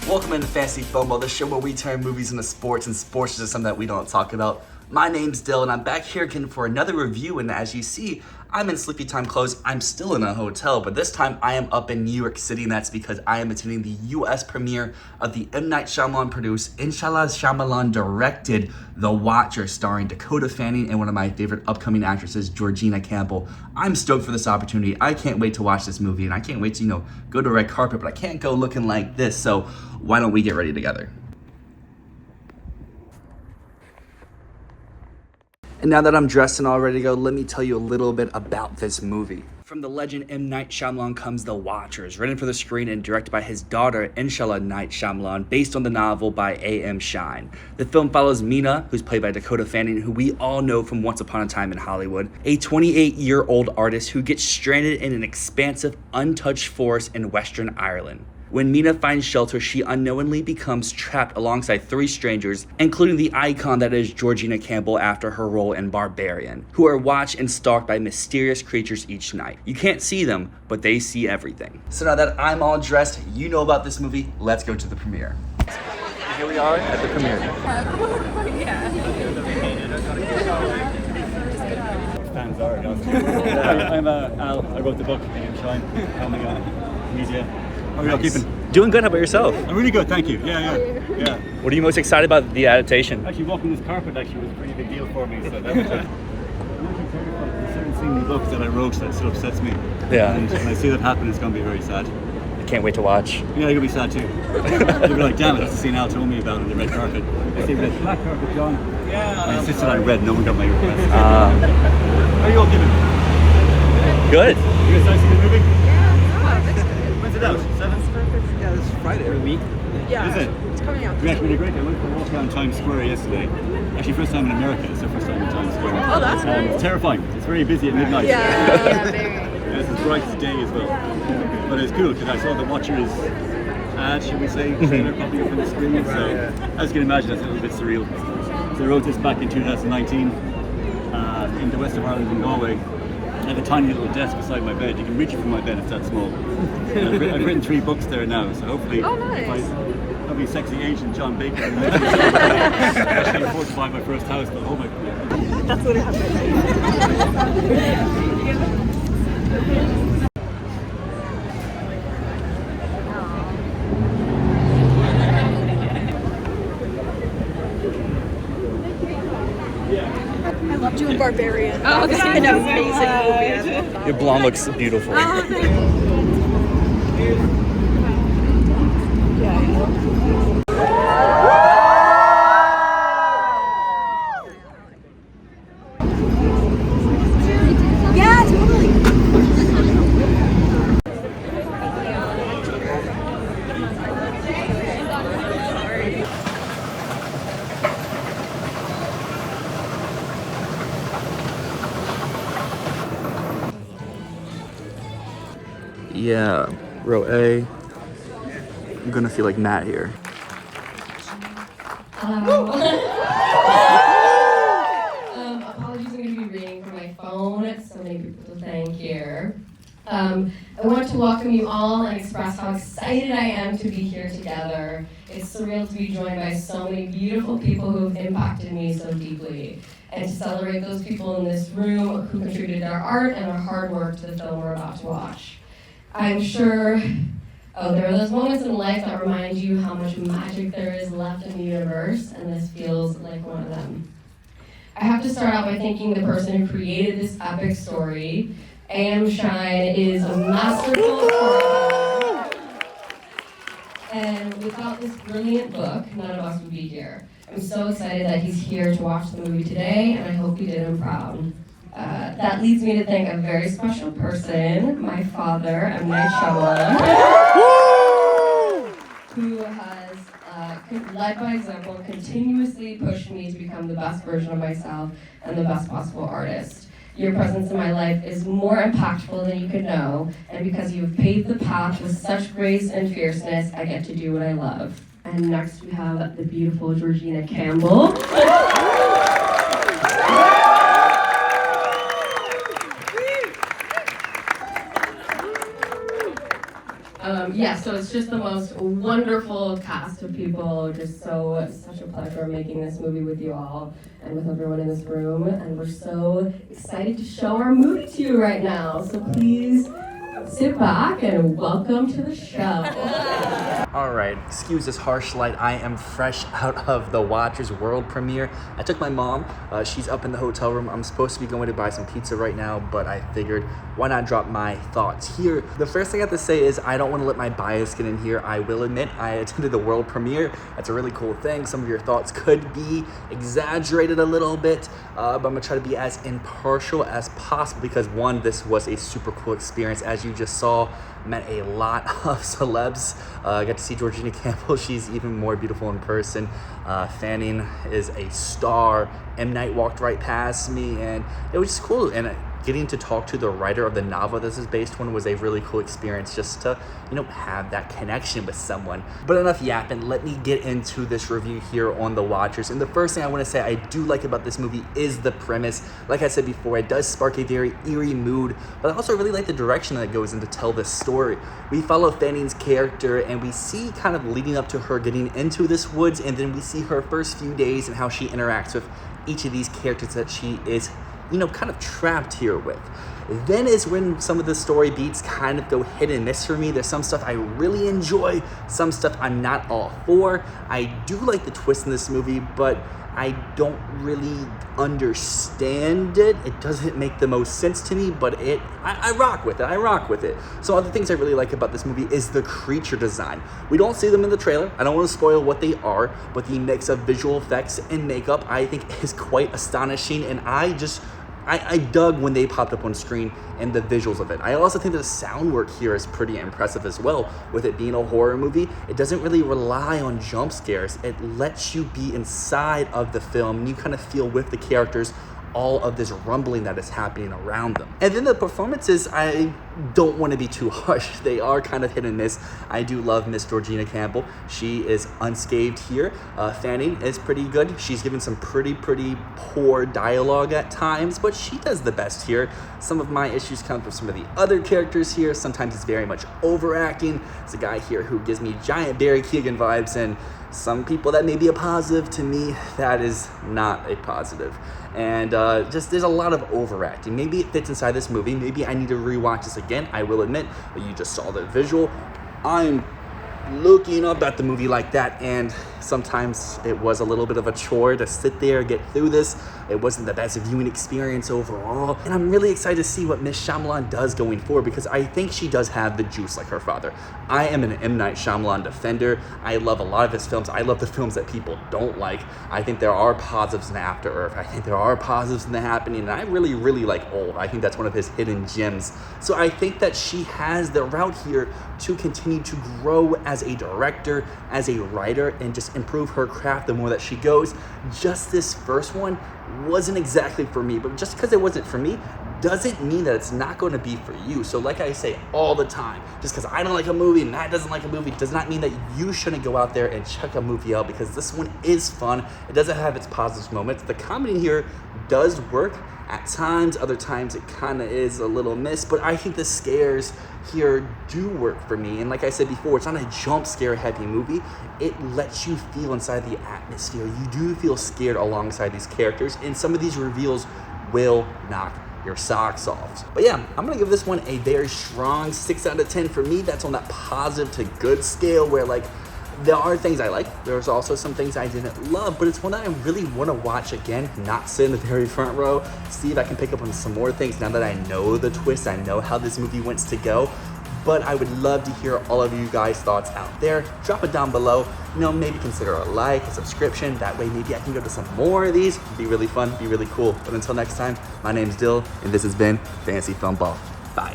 Welcome into Fantasy Filmball, the show where we turn movies into sports and sports into something that we don't talk about. My name's Dyl and I'm back here again for another review, and as you see, I'm in sleepy time clothes. I'm still in a hotel, but this time I am up in New York City, and that's because I am attending the US premiere of the M. Night Shyamalan produced, Inshallah Shyamalan directed The Watcher, starring Dakota Fanning and one of my favorite upcoming actresses, Georgina Campbell. I'm stoked for this opportunity. I can't wait to watch this movie, and I can't wait to, go to a red carpet, but I can't go looking like this, so why don't we get ready together? And now that I'm dressed and all ready to go, let me tell you a little bit about this movie. From the legend M. Night Shyamalan comes The Watchers, written for the screen and directed by his daughter, Inshallah Night Shyamalan, based on the novel by A.M. Shine. The film follows Mina, who's played by Dakota Fanning, who we all know from Once Upon a Time in Hollywood, a 28-year-old artist who gets stranded in an expansive, untouched forest in Western Ireland. When Mina finds shelter, she unknowingly becomes trapped alongside three strangers, including the icon that is Georgina Campbell after her role in Barbarian, who are watched and stalked by mysterious creatures each night. You can't see them, but they see everything. So now that I'm all dressed, you know about this movie, let's go to the premiere. Here we are at the premiere. Fans are. I'm Al. I wrote the book, A.M. Shine, coming on media. How are you all keeping? Doing good, how about yourself? I'm really good, thank you. Yeah. What are you most excited about the adaptation? Actually, walking this carpet was a pretty big deal for me, so that was I'm actually terrified. There's certain things in the book that I wrote that still upsets me. Yeah. And when I see that happen, it's going to be very sad. I can't wait to watch. Yeah, you'll be sad too. You'll be like, damn it, that's the scene Al told me about on the red carpet. I see red, black carpet, John. Yeah. I insisted on red, no one got my request. How are you all keeping? Good. You guys nice to see the movie? When's it out? 7th? Yeah, this is Friday every week. Yeah, Is it? it's coming out. It's actually really great. I went for a walk around Times Square yesterday. Actually, first time in America. It's the first time in Times Square. Oh, that's nice. It's terrifying. It's very busy at midnight. Yeah, very. Yeah, it's as bright as day as well. But it's cool because I saw the Watchers ad, shall we say, trailer popping up on the screen. So as you can imagine, that's a little bit surreal. So I wrote this back in 2019 in the west of Ireland in Galway. I have a tiny little desk beside my bed. You can reach it from my bed, it's that small. I've written 3 books there now, so hopefully I'll be sexy Asian John Baker. I can afford to buy my first house, but oh my god. That's what happened. I loved you in Barbarian. Oh, that's an amazing movie. Your blonde looks beautiful. Yeah, totally. Yeah, row A. I'm gonna feel like Matt here. Apologies, I'm going to be reading from my phone. So many people to thank here. I want to welcome you all and express how excited I am to be here together. It's surreal to be joined by so many beautiful people who have impacted me so deeply, and to celebrate those people in this room who contributed their art and their hard work to the film we're about to watch. I'm sure there are those moments in life that remind you how much magic there is left in the universe, and this feels like one of them. I have to start out by thanking the person who created this epic story. A.M. Shine is a masterful storyteller, and without this brilliant book, none of us would be here. I'm so excited that he's here to watch the movie today, and I hope we did him proud. That leads me to thank a very special person, my father, M. Night Shyamalan, who has led by example and continuously pushed me to become the best version of myself and the best possible artist. Your presence in my life is more impactful than you could know, and because you have paved the path with such grace and fierceness, I get to do what I love. And next we have the beautiful Georgina Campbell. yeah, so it's just the most wonderful cast of people. Just such a pleasure making this movie with you all and with everyone in this room. And we're so excited to show our movie to you right now. So please sit back and welcome to the show. All right, excuse this harsh light. I am fresh out of the Watchers world premiere. I took my mom. She's up in the hotel room. I'm supposed to be going to buy some pizza right now, but I figured why not drop my thoughts here. The first thing I have to say is I don't want to let my bias get in here. I will admit I attended the world premiere. That's a really cool thing. Some of your thoughts could be exaggerated a little bit, but I'm gonna try to be as impartial as possible because one, this was a super cool experience. As you just saw, met a lot of celebs. Got to see Georgina Campbell. She's even more beautiful in person. Fanning is a star. M. Night walked right past me, and it was just cool. And getting to talk to the writer of the novel this is based on was a really cool experience, just to, have that connection with someone. But enough yapping, let me get into this review here on The Watchers. And the first thing I want to say I do like about this movie is the premise. Like I said before, it does spark a very eerie mood, but I also really like the direction that it goes in to tell this story. We follow Fanning's character, and we see kind of leading up to her getting into this woods, and then we see her first few days and how she interacts with each of these characters that she is kind of trapped here with. Then is when some of the story beats kind of go hit and miss for me. There's some stuff I really enjoy, some stuff I'm not all for. I do like the twist in this movie, but I don't really understand it. It doesn't make the most sense to me, but I rock with it. So other things I really like about this movie is the creature design. We don't see them in the trailer. I don't want to spoil what they are, but the mix of visual effects and makeup I think is quite astonishing, and I dug when they popped up on screen and the visuals of it. I also think the sound work here is pretty impressive as well. With it being a horror movie, it doesn't really rely on jump scares. It lets you be inside of the film, and you kind of feel with the characters all of this rumbling that is happening around them. And then the performances, I don't want to be too harsh. They are kind of hit and miss. I do love Miss Georgina Campbell. She is unscathed here. Fanning is pretty good. She's given some pretty poor dialogue at times, but she does the best here. Some of my issues come from some of the other characters here. Sometimes it's very much overacting. There's a guy here who gives me giant Barry Keoghan vibes, and some people that may be a positive. To me, that is not a positive. And just there's a lot of overacting. Maybe it fits inside this movie. Maybe I need to rewatch this again. I will admit, but you just saw the visual. I'm looking up at the movie like that, and sometimes it was a little bit of a chore to sit there, get through this. It wasn't the best viewing experience overall, and I'm really excited to see what Miss Shyamalan does going forward, because I think she does have the juice like her father. I am an M. Night Shyamalan defender. I love a lot of his films. I love the films that people don't like. I think there are positives in After Earth. I think there are positives in The Happening, and I really like Old. I think that's one of his hidden gems. So I think that she has the route here to continue to grow as a director, as a writer, and just improve her craft the more that she goes. Just this first one wasn't exactly for me, but just because it wasn't for me doesn't mean that it's not going to be for you. So like I say all the time, just because I don't like a movie and Matt doesn't like a movie does not mean that you shouldn't go out there and check a movie out, because this one is fun. It doesn't have its positive moments. The comedy here does work at times. Other times it kind of is a little miss, but I think the scares here do work for me. And like I said before, it's not a jump scare heavy movie. It lets you feel inside the atmosphere. You do feel scared alongside these characters, and some of these reveals will knock your socks off. But yeah, I'm gonna give this one a very strong 6 out of 10 for me. That's on that positive to good scale, where like there are things I like, there's also some things I didn't love, but it's one that I really want to watch again, not sit in the very front row, see if I can pick up on some more things now that I know the twist, I know how this movie wants to go. But I would love to hear all of you guys' thoughts out there. Drop it down below. Maybe consider a like, a subscription. That way maybe I can go to some more of these. Be really fun, be really cool. But until next time, my name's Dyl, and this has been Fantasy Filmball. Bye.